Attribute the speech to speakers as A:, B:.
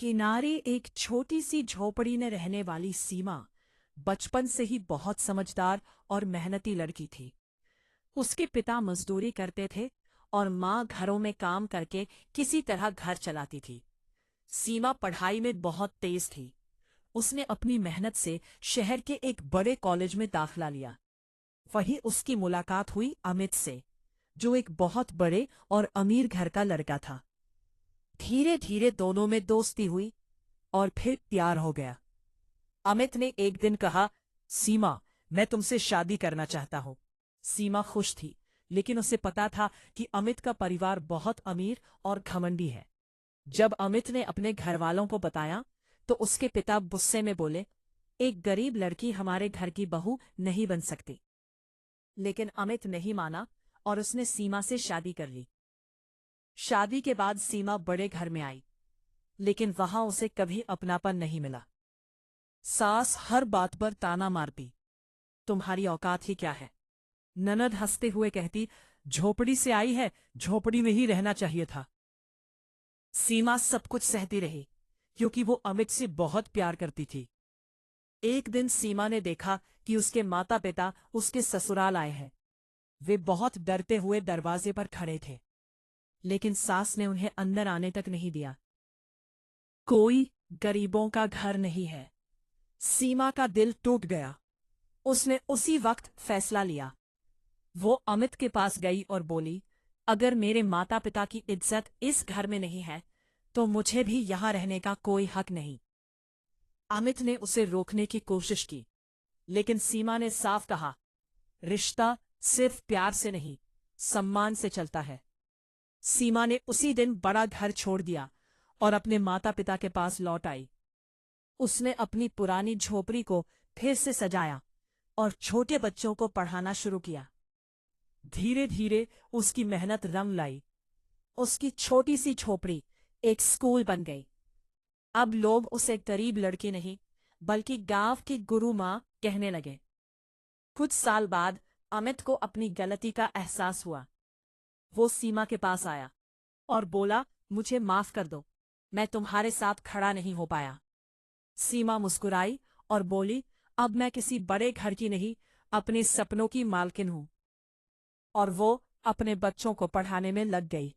A: किनारे एक छोटी सी झोपड़ी में रहने वाली सीमा बचपन से ही बहुत समझदार और मेहनती लड़की थी। उसके पिता मजदूरी करते थे और माँ घरों में काम करके किसी तरह घर चलाती थी। सीमा पढ़ाई में बहुत तेज थी। उसने अपनी मेहनत से शहर के एक बड़े कॉलेज में दाखिला लिया। वहीं उसकी मुलाकात हुई अमित से, जो एक बहुत बड़े और अमीर घर का लड़का था। धीरे धीरे दोनों में दोस्ती हुई और फिर प्यार हो गया। अमित ने एक दिन कहा, सीमा, मैं तुमसे शादी करना चाहता हूं। सीमा खुश थी, लेकिन उसे पता था कि अमित का परिवार बहुत अमीर और घमंडी है। जब अमित ने अपने घरवालों को बताया तो उसके पिता गुस्से में बोले, एक गरीब लड़की हमारे घर की बहू नहीं बन सकती। लेकिन अमित नहीं माना और उसने सीमा से शादी कर ली। शादी के बाद सीमा बड़े घर में आई, लेकिन वहां उसे कभी अपनापन नहीं मिला। सास हर बात पर ताना मारती, तुम्हारी औकात ही क्या है। ननद हंसते हुए कहती, झोपड़ी से आई है, झोपड़ी में ही रहना चाहिए था। सीमा सब कुछ सहती रही, क्योंकि वो अमित से बहुत प्यार करती थी। एक दिन सीमा ने देखा कि उसके माता पिता उसके ससुराल आए हैं। वे बहुत डरते हुए दरवाजे पर खड़े थे, लेकिन सास ने उन्हें अंदर आने तक नहीं दिया। कोई गरीबों का घर नहीं है। सीमा का दिल टूट गया। उसने उसी वक्त फैसला लिया। वो अमित के पास गई और बोली, अगर मेरे माता पिता की इज्जत इस घर में नहीं है तो मुझे भी यहां रहने का कोई हक नहीं। अमित ने उसे रोकने की कोशिश की, लेकिन सीमा ने साफ कहा, रिश्ता सिर्फ प्यार से नहीं, सम्मान से चलता है। सीमा ने उसी दिन बड़ा घर छोड़ दिया और अपने माता पिता के पास लौट आई। उसने अपनी पुरानी झोपड़ी को फिर से सजाया और छोटे बच्चों को पढ़ाना शुरू किया। धीरे धीरे उसकी मेहनत रंग लाई। उसकी छोटी सी झोपड़ी एक स्कूल बन गई। अब लोग उसे गरीब लड़की नहीं, बल्कि गांव की गुरु माँ कहने लगे। कुछ साल बाद अमित को अपनी गलती का एहसास हुआ। वो सीमा के पास आया और बोला, मुझे माफ कर दो, मैं तुम्हारे साथ खड़ा नहीं हो पाया। सीमा मुस्कुराई और बोली, अब मैं किसी बड़े घर की नहीं, अपने सपनों की मालकिन हूं। और वो अपने बच्चों को पढ़ाने में लग गई।